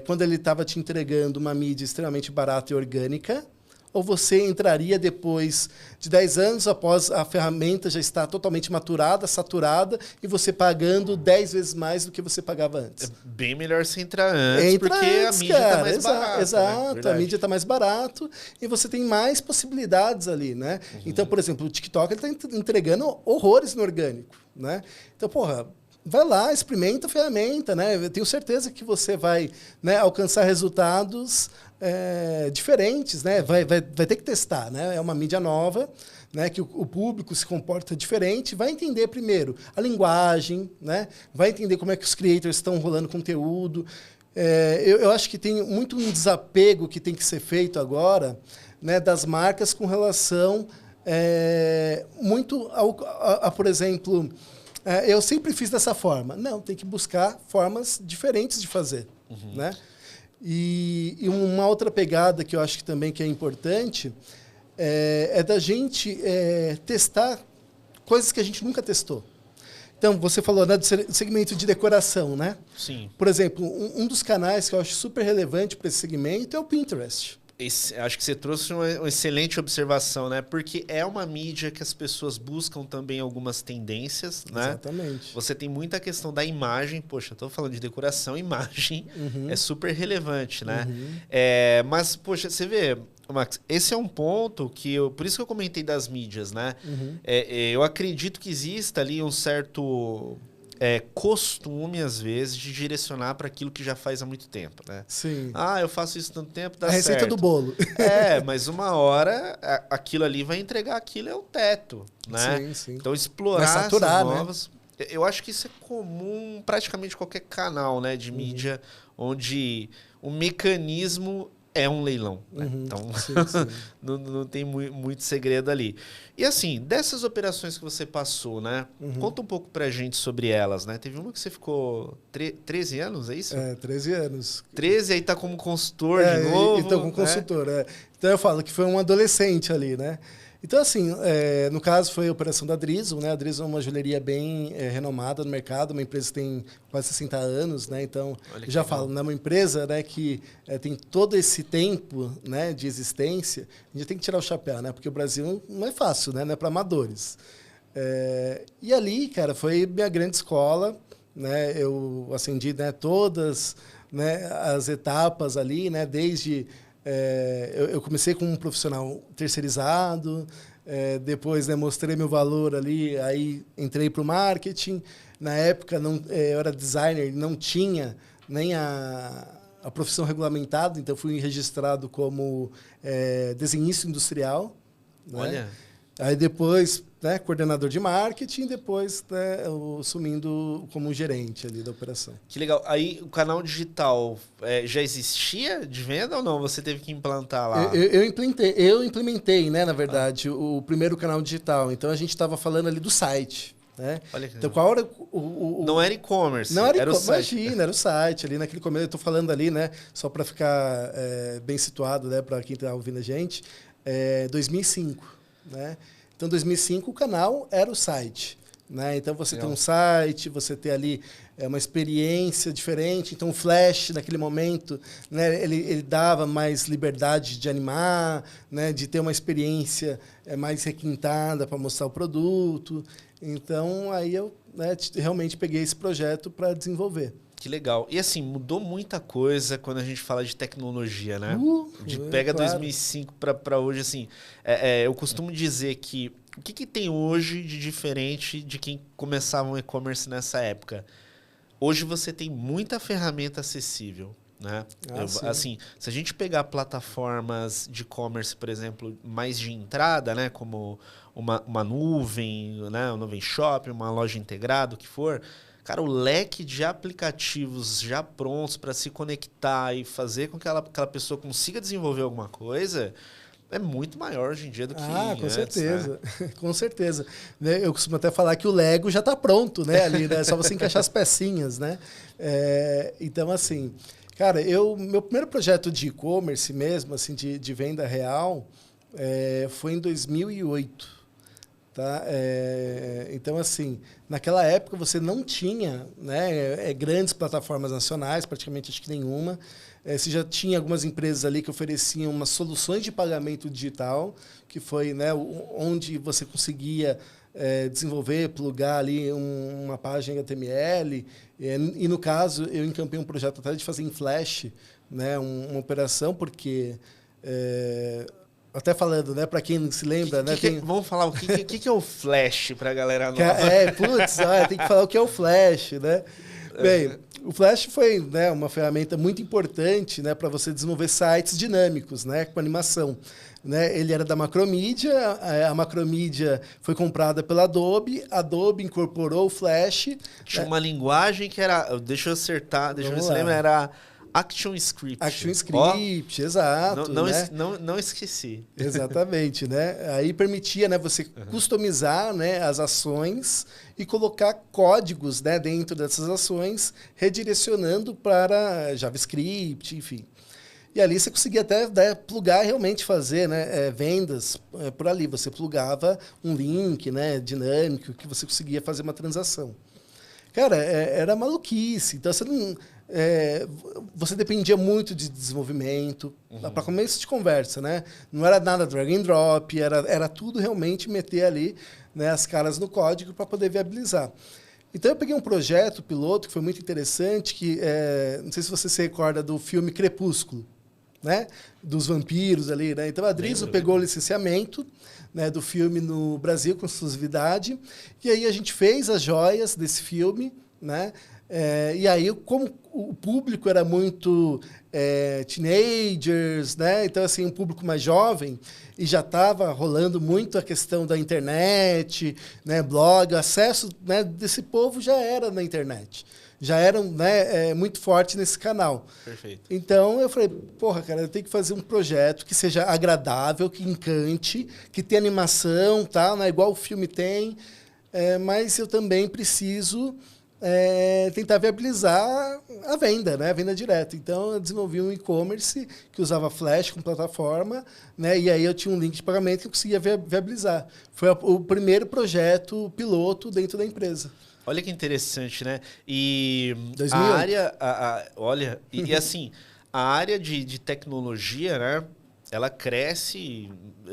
quando ele estava te entregando uma mídia extremamente barata e orgânica, ou você entraria depois de 10 anos, após a ferramenta já estar totalmente maturada, saturada, e você pagando 10 vezes mais do que você pagava antes? É bem melhor você entrar antes, porque a mídia está mais barata. Exato, né? A mídia está mais barato e você tem mais possibilidades ali, né? Então, por exemplo, o TikTok está entregando horrores no orgânico, né? Então, porra, vai lá, experimenta a ferramenta, né? Eu tenho certeza que você vai, né, alcançar resultados diferentes, né? Vai ter que testar, né? É uma mídia nova, né? Que o público se comporta diferente, vai entender primeiro a linguagem, né? Vai entender como é que os creators estão rolando conteúdo. Eu acho que tem muito um desapego que tem que ser feito agora, né, das marcas com relação muito a, por exemplo, eu sempre fiz dessa forma. Não, tem que buscar formas diferentes de fazer, né? E uma outra pegada que eu acho que também que é importante é da gente testar coisas que a gente nunca testou. Então, você falou, né, do segmento de decoração, né? Sim. Por exemplo, um dos canais que eu acho super relevante para esse segmento é o Pinterest. Acho que você trouxe uma excelente observação, né? Porque é uma mídia que as pessoas buscam também algumas tendências, né? Exatamente. Você tem muita questão da imagem. Poxa, eu tô falando de decoração, imagem é super relevante, né? Mas, poxa, você vê, Max, esse é um ponto que por isso que eu comentei das mídias, né? Eu acredito que exista ali um certo costume, às vezes, de direcionar para aquilo que já faz há muito tempo, né? Sim. Eu faço isso tanto tempo, dá certo. A receita do bolo. Mas uma hora aquilo ali vai entregar aquilo é o teto, né? Sim, sim. Então explorar vai saturar, essas novas... Né? Eu acho que isso é comum praticamente qualquer canal, né, de mídia, onde o mecanismo é um leilão. Né? Então, sim. não tem muito segredo ali. E assim, dessas operações que você passou, né? Conta um pouco pra gente sobre elas, né? Teve uma que você ficou 13 anos, é isso? 13 anos. 13, aí tá como consultor de novo. Então, como consultor, Então, eu falo que foi um adolescente ali, né? Então, assim, no caso foi a operação da Drizzle, né? A Drizzle é uma joalheria bem renomada no mercado, uma empresa que tem quase 60 anos, né? Então, eu já falo, né? Uma empresa, né, que tem todo esse tempo, né, de existência, a gente tem que tirar o chapéu, né? Porque o Brasil não é fácil, né? Não é para amadores. E ali, cara, foi minha grande escola, né? Eu acendi, né, todas, né, as etapas ali, né? Desde... eu comecei como um profissional terceirizado, depois, né, mostrei meu valor ali, aí entrei para o marketing. Na época eu era designer, não tinha nem a profissão regulamentada, então fui registrado como desenhista industrial. Olha... Né? Aí depois, né, coordenador de marketing, depois, né, eu assumindo como gerente ali da operação. Que legal. Aí o canal digital já existia de venda ou não? Você teve que implantar lá? Eu implementei, né, na verdade, o primeiro canal digital. Então a gente estava falando ali do site. Né? Olha que então, qual era não era e-commerce, não era o site. Imagina, era o site ali naquele começo. Eu estou falando ali, né, só para ficar bem situado, né, para quem está ouvindo a gente, 2005. Né? Então, em 2005, o canal era o site. Né? Então, você tem um site, você tem ali uma experiência diferente. Então, o Flash, naquele momento, né, ele dava mais liberdade de animar, né, de ter uma experiência mais requintada para mostrar o produto. Então, aí eu, né, realmente peguei esse projeto para desenvolver. Que legal. E assim, mudou muita coisa quando a gente fala de tecnologia, né? Pega claro. 2005 para hoje, assim. Eu costumo dizer que o que tem hoje de diferente de quem começava um e-commerce nessa época? Hoje você tem muita ferramenta acessível, né? Assim, se a gente pegar plataformas de e-commerce, por exemplo, mais de entrada, né? Como uma nuvem, né? Uma nuvem shopping, uma loja integrada, o que for... Cara, o leque de aplicativos já prontos para se conectar e fazer com que aquela pessoa consiga desenvolver alguma coisa é muito maior hoje em dia do que com antes, certeza. Né? Com certeza. Né, eu costumo até falar que o Lego já está pronto, né? Ali, né? É só você encaixar as pecinhas, né? Então, assim, cara, meu primeiro projeto de e-commerce mesmo, assim, de venda real, foi em 2008. Tá? Então, assim, naquela época você não tinha, né, grandes plataformas nacionais, praticamente acho que nenhuma. Você já tinha algumas empresas ali que ofereciam umas soluções de pagamento digital, que foi, né, onde você conseguia desenvolver, plugar ali uma página HTML. E, no caso, eu encampei um projeto até de fazer em Flash, né, uma operação, porque... até falando, né, para quem não se lembra, né, vamos falar o que é o Flash para a galera nova. Tem que falar o que é o Flash, né? Bem, o Flash foi, né, uma ferramenta muito importante, né, para você desenvolver sites dinâmicos, né, com animação. Né? Ele era da Macromedia, a Macromedia foi comprada pela Adobe, a Adobe incorporou o Flash. Tinha uma linguagem que era, deixa eu acertar, deixa eu ver se lembra, era ActionScript. ActionScript, exato. Não esqueci. Exatamente, né? Aí permitia, né, você customizar, né, as ações e colocar códigos, né, dentro dessas ações, redirecionando para JavaScript, enfim. E ali você conseguia até, né, plugar e realmente fazer, né, vendas por ali. Você plugava um link, né, dinâmico que você conseguia fazer uma transação. Cara, era maluquice. Então, você dependia muito de desenvolvimento, para começo de conversa, né? Não era nada drag and drop, era tudo realmente meter ali, né, as caras no código para poder viabilizar. Então, eu peguei um projeto piloto que foi muito interessante, que não sei se você se recorda do filme Crepúsculo, né? Dos vampiros ali, né? Então, a Drizo pegou o licenciamento, né, do filme no Brasil com exclusividade, e aí a gente fez as joias desse filme, né? E aí, como o público era muito teenagers, né? Então, assim, um público mais jovem, e já estava rolando muito a questão da internet, né? Blog, o acesso, né, desse povo já era na internet. Já eram, né, muito forte nesse canal. Perfeito. Então, eu falei, porra, cara, eu tenho que fazer um projeto que seja agradável, que encante, que tenha animação, tá? Né, igual o filme tem, mas eu também preciso tentar viabilizar a venda, né? A venda direta. Então, eu desenvolvi um e-commerce que usava Flash com plataforma, né? E aí eu tinha um link de pagamento que eu conseguia viabilizar. Foi o primeiro projeto piloto dentro da empresa. Olha que interessante, né? E 2008. a área, olha, e assim, a área de tecnologia, né? Ela cresce,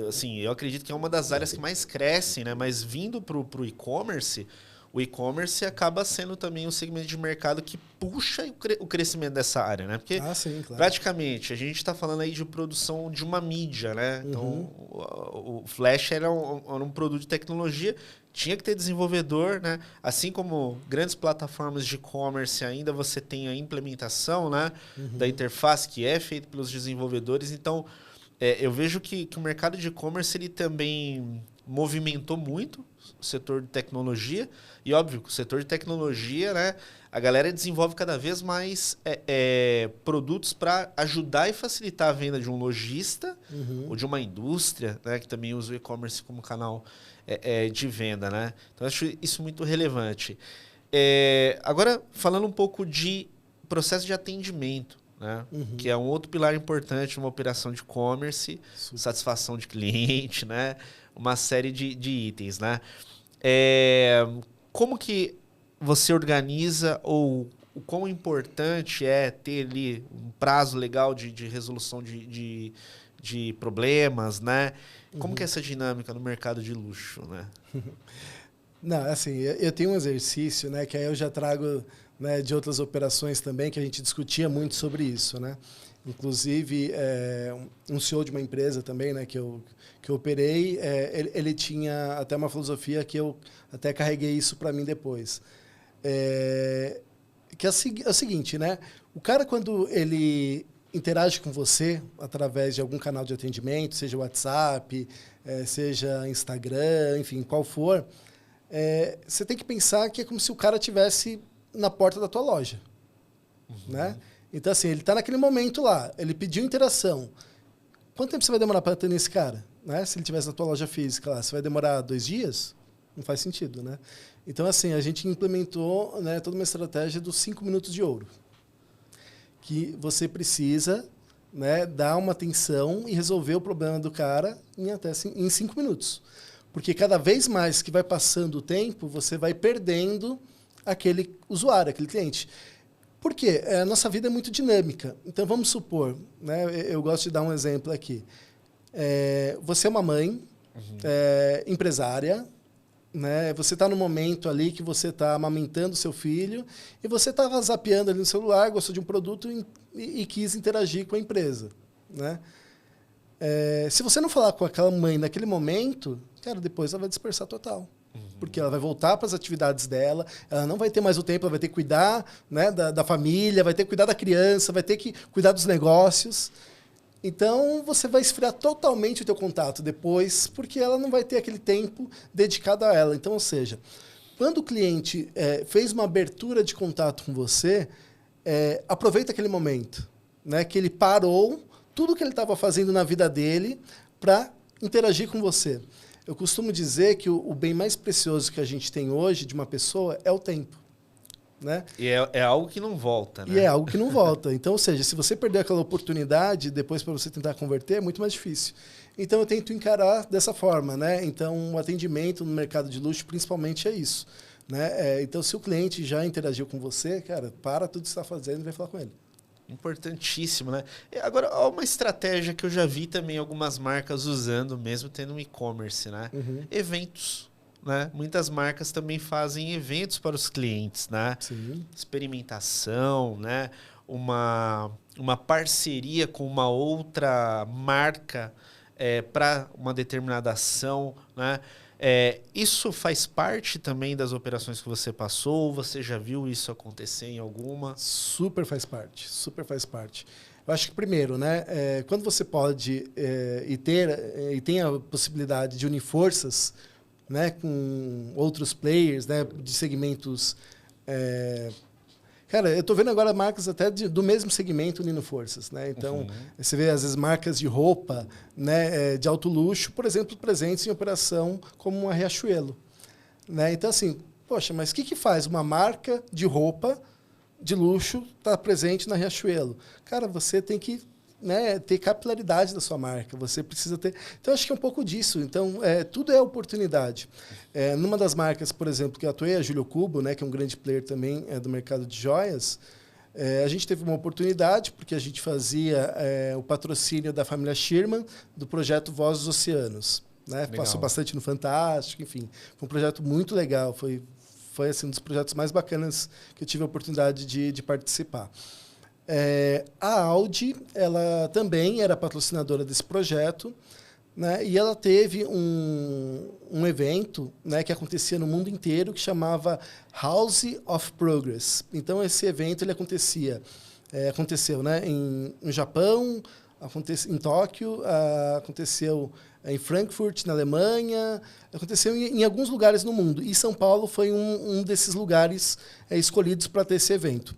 assim, eu acredito que é uma das áreas que mais cresce, né? Mas vindo para o e-commerce, o e-commerce acaba sendo também um segmento de mercado que puxa o crescimento dessa área, né? Porque sim, claro. praticamente a gente está falando aí de produção de uma mídia, né? Então, o Flash era um produto de tecnologia, tinha que ter desenvolvedor, né? Assim como grandes plataformas de e-commerce ainda você tem a implementação, né, da interface que é feita pelos desenvolvedores. Então, eu vejo que o mercado de e-commerce ele também movimentou muito o setor de tecnologia. E óbvio, o setor de tecnologia, né, a galera desenvolve cada vez mais produtos para ajudar e facilitar a venda de um lojista ou de uma indústria, né, que também usa o e-commerce como canal de venda, né? Então, eu acho isso muito relevante. Agora, falando um pouco de processo de atendimento, né? Que é um outro pilar importante numa operação de e-commerce, satisfação de cliente, né? Uma série de itens, né? Como que você organiza ou o quão importante é ter ali um prazo legal de resolução de problemas, né? Como que é essa dinâmica no mercado de luxo, né? Não, assim, eu tenho um exercício, né, que aí eu já trago, né, de outras operações também, que a gente discutia muito sobre isso, né? Inclusive, um CEO de uma empresa também, né, que eu operei, ele tinha até uma filosofia que eu até carreguei isso para mim depois. Que é o seguinte, né? O cara, quando ele interage com você através de algum canal de atendimento, seja WhatsApp, seja Instagram, enfim, qual for, você tem que pensar que é como se o cara estivesse na porta da tua loja, né? Então, assim, ele está naquele momento lá, ele pediu interação. quanto tempo você vai demorar para atender esse cara? Né? Se ele estivesse na tua loja física lá, você vai demorar 2 dias? Não faz sentido, né? Então, assim, a gente implementou, né, toda uma estratégia dos 5 minutos de ouro. Que você precisa, né, dar uma atenção e resolver o problema do cara em 5 minutos. Porque cada vez mais que vai passando o tempo, você vai perdendo aquele usuário, aquele cliente. Por quê? A nossa vida é muito dinâmica. Então, vamos supor, né, eu gosto de dar um exemplo aqui. Você é uma mãe, empresária, né? Você está no momento ali que você está amamentando seu filho e você estava zapeando ali no celular, gostou de um produto e quis interagir com a empresa, né? Se você não falar com aquela mãe naquele momento, cara, depois ela vai dispersar total. Porque ela vai voltar para as atividades dela, ela não vai ter mais o tempo, ela vai ter que cuidar, né, da família, vai ter que cuidar da criança, vai ter que cuidar dos negócios. Então, você vai esfriar totalmente o teu contato depois, porque ela não vai ter aquele tempo dedicado a ela. Então, ou seja, quando o cliente fez uma abertura de contato com você, aproveita aquele momento, né, que ele parou tudo que ele estava fazendo na vida dele para interagir com você. Eu costumo dizer que o bem mais precioso que a gente tem hoje de uma pessoa é o tempo. Né? E é algo que não volta, né? E é algo que não volta. Então, ou seja, se você perder aquela oportunidade, depois para você tentar converter, é muito mais difícil. Então, eu tento encarar dessa forma, né? Então, o atendimento no mercado de luxo, principalmente, é isso. Né? Então, se o cliente já interagiu com você, cara, para tudo que você está fazendo e vai falar com ele. Importantíssimo, né? Agora, ó, uma estratégia que eu já vi também algumas marcas usando, mesmo tendo um e-commerce, né? Eventos. Né? Muitas marcas também fazem eventos para os clientes, né? Sim. Experimentação, né? Uma parceria com uma outra marca para uma determinada ação, né? Isso faz parte também das operações que você passou? Você já viu isso acontecer em alguma? Super faz parte, super faz parte. Eu acho que primeiro, né, quando você pode e tem a possibilidade de unir forças, né, com outros players, né, de segmentos. Cara, eu estou vendo agora marcas até do mesmo segmento unindo forças, né? Então, você vê às vezes marcas de roupa, né, de alto luxo, por exemplo, presentes em operação como a Riachuelo, né? Então, assim, poxa, mas o que faz uma marca de roupa de luxo estar presente na Riachuelo? Cara, você tem que, né, ter capilaridade da sua marca, você precisa ter... Então, acho que é um pouco disso. Então, tudo é oportunidade. Numa das marcas, por exemplo, que eu atuei, a Júlio Cubo, né, que é um grande player também do mercado de joias, a gente teve uma oportunidade, porque a gente fazia o patrocínio da família Schirman, do projeto Voz dos Oceanos. Né? Passou bastante no Fantástico, enfim. Foi um projeto muito legal, foi assim, um dos projetos mais bacanas que eu tive a oportunidade de participar. A Audi, ela também era patrocinadora desse projeto, né? E ela teve um evento, né, que acontecia no mundo inteiro, que chamava House of Progress. Então, esse evento ele aconteceu, né, no Japão, em Tóquio, aconteceu em Frankfurt, na Alemanha, aconteceu em alguns lugares no mundo. E São Paulo foi um desses lugares escolhidos para ter esse evento.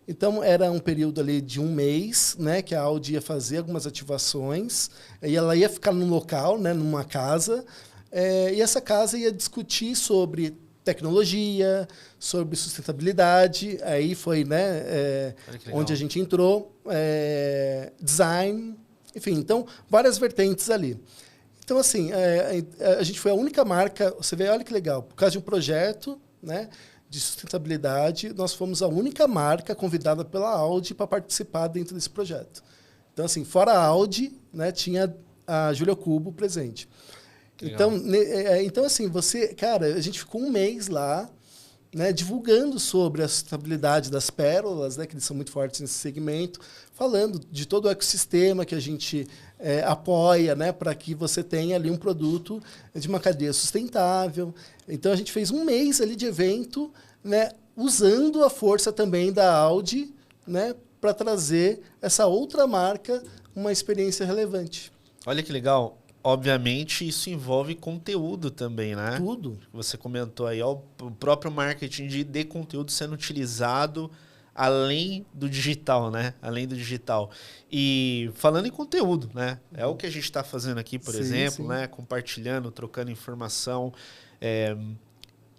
Então, era um período ali de 1 mês, né, que a Audi ia fazer algumas ativações, e ela ia ficar num local, né, numa casa, e essa casa ia discutir sobre tecnologia, sobre sustentabilidade, aí foi, né, onde a gente entrou, design, enfim, então, várias vertentes ali. Então, assim, a gente foi a única marca, você vê, olha que legal, por causa de um projeto, né, de sustentabilidade, nós fomos a única marca convidada pela Audi para participar dentro desse projeto. Então, assim, fora a Audi, né, tinha a Júlio Cubo presente. Então, assim, cara, a gente ficou 1 mês lá, né, divulgando sobre a sustentabilidade das pérolas, né, que eles são muito fortes nesse segmento, falando de todo o ecossistema que a gente apoia, né, para que você tenha ali um produto de uma cadeia sustentável. Então, a gente fez 1 mês ali de evento, né, usando a força também da Audi, né, para trazer essa outra marca uma experiência relevante. Olha que legal. Obviamente, isso envolve conteúdo também, né? Tudo. Você comentou aí, ó, o próprio marketing de conteúdo sendo utilizado além do digital, né? Além do digital. E falando em conteúdo, né? É o que a gente está fazendo aqui, por exemplo, né? Compartilhando, trocando informação.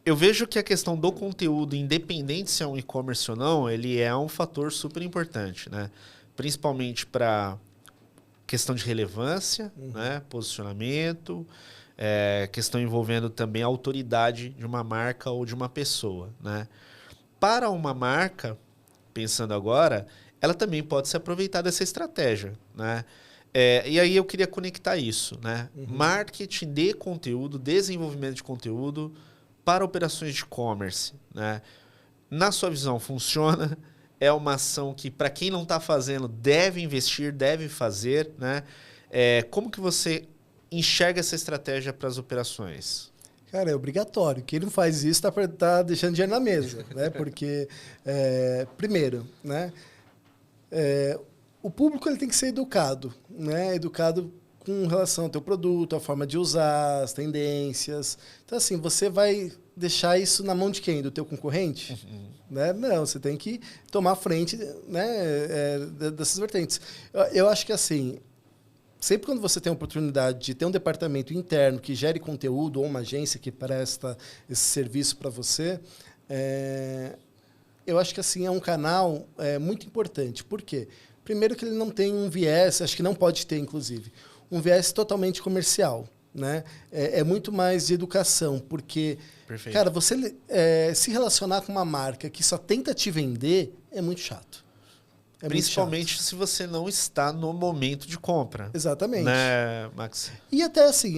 Eu vejo que a questão do conteúdo, independente se é um e-commerce ou não, ele é um fator super importante, né? Principalmente para questão de relevância, né? Posicionamento, questão envolvendo também a autoridade de uma marca ou de uma pessoa, né? Para uma marca, pensando agora, ela também pode se aproveitar dessa estratégia, né? E aí eu queria conectar isso, né? Marketing de conteúdo, desenvolvimento de conteúdo para operações de e-commerce, né? Na sua visão, funciona? É uma ação que, para quem não está fazendo, deve investir, deve fazer, né? Como que você enxerga essa estratégia para as operações? Cara, é obrigatório. Quem não faz isso tá deixando dinheiro na mesa, né? Porque, primeiro, né? O público ele tem que ser educado, né? Educado com relação ao teu produto, a forma de usar, as tendências. Então, assim, você vai deixar isso na mão de quem? Do teu concorrente? Né? Não, você tem que tomar frente, né, dessas vertentes. Eu acho que, assim, sempre quando você tem a oportunidade de ter um departamento interno que gere conteúdo ou uma agência que presta esse serviço para você, eu acho que assim é um canal muito importante. Por quê? Primeiro que ele não tem um viés, acho que não pode ter, inclusive, um viés totalmente comercial. Né? É muito mais de educação, porque, perfeito, cara, você se relacionar com uma marca que só tenta te vender é muito chato. Principalmente se você não está no momento de compra. Exatamente. Né, Max? E até assim,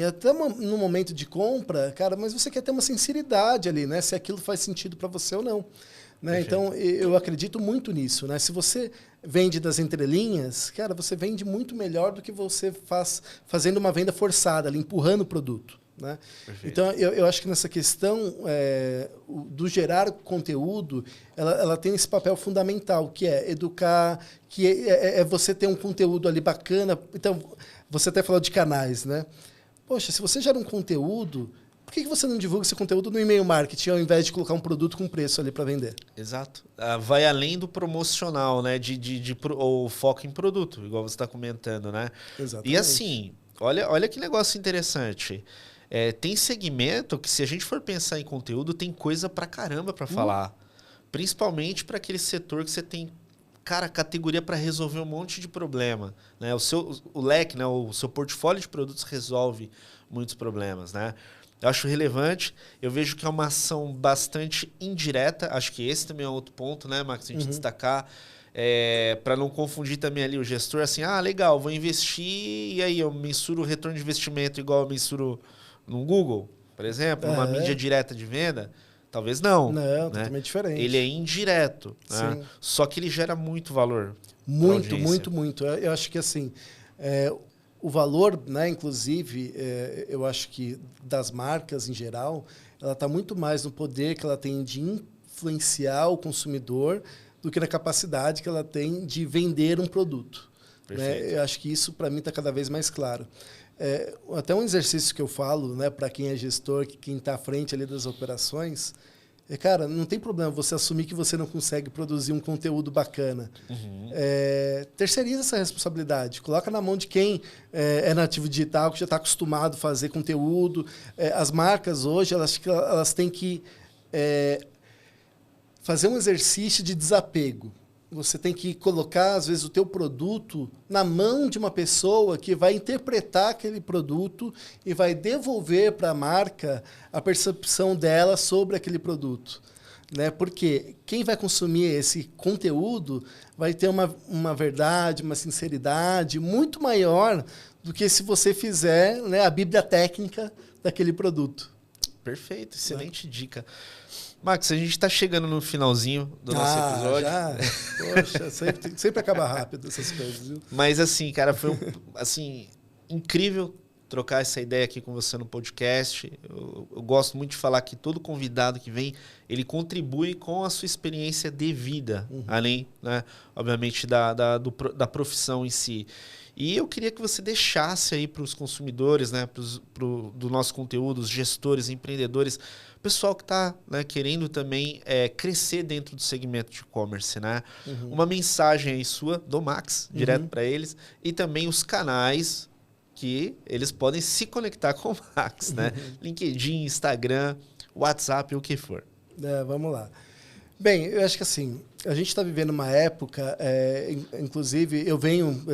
no momento de compra, cara, mas você quer ter uma sinceridade ali, né? Se aquilo faz sentido para você ou não. Né? Então, eu acredito muito nisso. Né? Se você vende das entrelinhas, cara, você vende muito melhor do que você faz fazendo uma venda forçada, ali, empurrando o produto. Né? Então, eu acho que nessa questão do gerar conteúdo, ela tem esse papel fundamental, que é educar, que é você ter um conteúdo ali bacana. Então, você até falou de canais. Né? Poxa, se você gera um conteúdo, por que você não divulga esse conteúdo no e-mail marketing ao invés de colocar um produto com preço ali para vender? Exato. Vai além do promocional, né? O foco em produto, igual você está comentando, né? Exatamente. E assim, olha que negócio interessante. Tem segmento que, se a gente for pensar em conteúdo, tem coisa pra caramba para falar. Principalmente para aquele setor que você tem, cara, categoria para resolver um monte de problema. Né? O leque, né? O seu portfólio de produtos resolve muitos problemas, né? Eu acho relevante. Eu vejo que é uma ação bastante indireta. Acho que esse também é outro ponto, né, Max? A gente destacar. Para não confundir também ali o gestor, assim, legal, vou investir e aí eu mensuro o retorno de investimento igual eu mensuro no Google, por exemplo, numa mídia direta de venda. Talvez não. Não, né? Totalmente diferente. Ele é indireto. Né? Só que ele gera muito valor. Muito. Eu acho que assim... o valor, né, inclusive, eu acho que das marcas em geral, ela está muito mais no poder que ela tem de influenciar o consumidor do que na capacidade que ela tem de vender um produto. Né? Eu acho que isso, para mim, está cada vez mais claro. Até um exercício que eu falo, né, para quem é gestor, quem está à frente ali das operações, cara, não tem problema você assumir que você não consegue produzir um conteúdo bacana. Terceiriza essa responsabilidade. Coloca na mão de quem é nativo digital, que já está acostumado a fazer conteúdo. As marcas hoje, elas têm que fazer um exercício de desapego. Você tem que colocar, às vezes, o teu produto na mão de uma pessoa que vai interpretar aquele produto e vai devolver para a marca a percepção dela sobre aquele produto. Né? Porque quem vai consumir esse conteúdo vai ter uma verdade, uma sinceridade muito maior do que se você fizer, né, a bíblia técnica daquele produto. Perfeito, excelente dica. Max, a gente está chegando no finalzinho do nosso episódio. Já? Poxa, sempre acaba rápido essas coisas, viu? Mas assim, cara, foi incrível trocar essa ideia aqui com você no podcast. Eu gosto muito de falar que todo convidado que vem, ele contribui com a sua experiência de vida, além, né, obviamente, da profissão em si. E eu queria que você deixasse aí para os consumidores, né, do nosso conteúdo, os gestores, empreendedores, O pessoal que está, né, querendo também crescer dentro do segmento de e-commerce, né? Uma mensagem aí sua, do Max, direto para eles, e também os canais que eles podem se conectar com o Max, né? LinkedIn, Instagram, WhatsApp, o que for. Vamos lá. Bem, eu acho que assim, a gente está vivendo uma época, inclusive, eu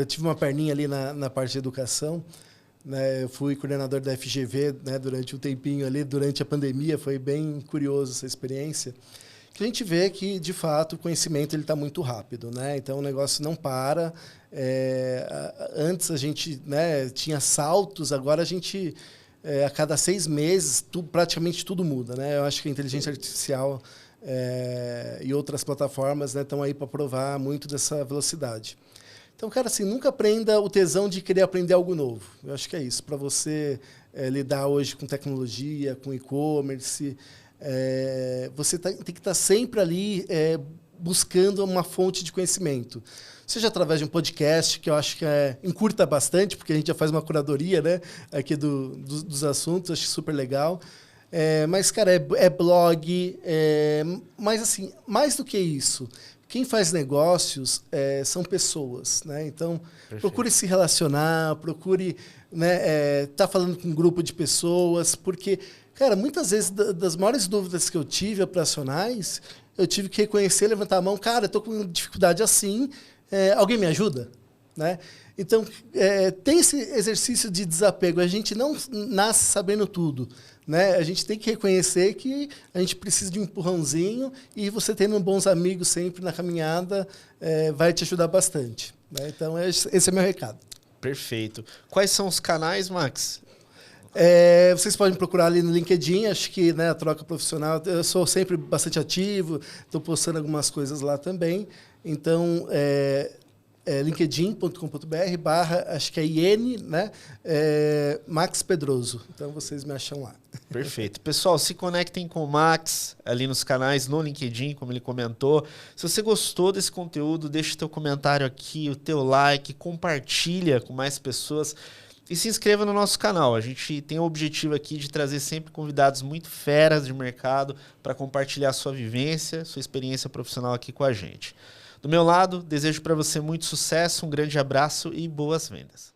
tive uma perninha ali na parte de educação, né? Eu fui coordenador da FGV, né, durante um tempinho ali, durante a pandemia, foi bem curioso essa experiência, que a gente vê que, de fato, o conhecimento está muito rápido, né? Então, o negócio não para. Antes a gente, né, tinha saltos, agora a gente, a cada 6 meses, praticamente tudo muda, né? Eu acho que a inteligência artificial e outras plataformas, né, estão aí para provar muito dessa velocidade. Então, cara, assim, nunca aprenda o tesão de querer aprender algo novo. Eu acho que é isso. Para você lidar hoje com tecnologia, com e-commerce, você tem que estar sempre ali buscando uma fonte de conhecimento. Seja através de um podcast, que eu acho que encurta bastante, porque a gente já faz uma curadoria, né, aqui dos assuntos, acho super legal. Mas, cara, é blog, mas, assim, mais do que isso, quem faz negócios são pessoas, né? Então, perfeito. Procure se relacionar, procure, né, tá falando com um grupo de pessoas, porque, cara, muitas vezes, das maiores dúvidas que eu tive operacionais, eu tive que reconhecer, levantar a mão, cara, eu estou com dificuldade assim, alguém me ajuda? Né? Então, tem esse exercício de desapego. A gente não nasce sabendo tudo. Né? A gente tem que reconhecer que a gente precisa de um empurrãozinho e você tendo bons amigos sempre na caminhada vai te ajudar bastante. Né? Então, esse é meu recado. Perfeito. Quais são os canais, Max? Vocês podem procurar ali no LinkedIn, acho que, né, a troca profissional, eu sou sempre bastante ativo, estou postando algumas coisas lá também. Então, linkedin.com.br acho que é IN, né? Max Pedroso. Então, vocês me acham lá. Perfeito. Pessoal, se conectem com o Max ali nos canais, no LinkedIn, como ele comentou. Se você gostou desse conteúdo, deixa o teu comentário aqui, o teu like, compartilha com mais pessoas e se inscreva no nosso canal. A gente tem o objetivo aqui de trazer sempre convidados muito feras de mercado para compartilhar sua vivência, sua experiência profissional aqui com a gente. Do meu lado, desejo para você muito sucesso, um grande abraço e boas vendas.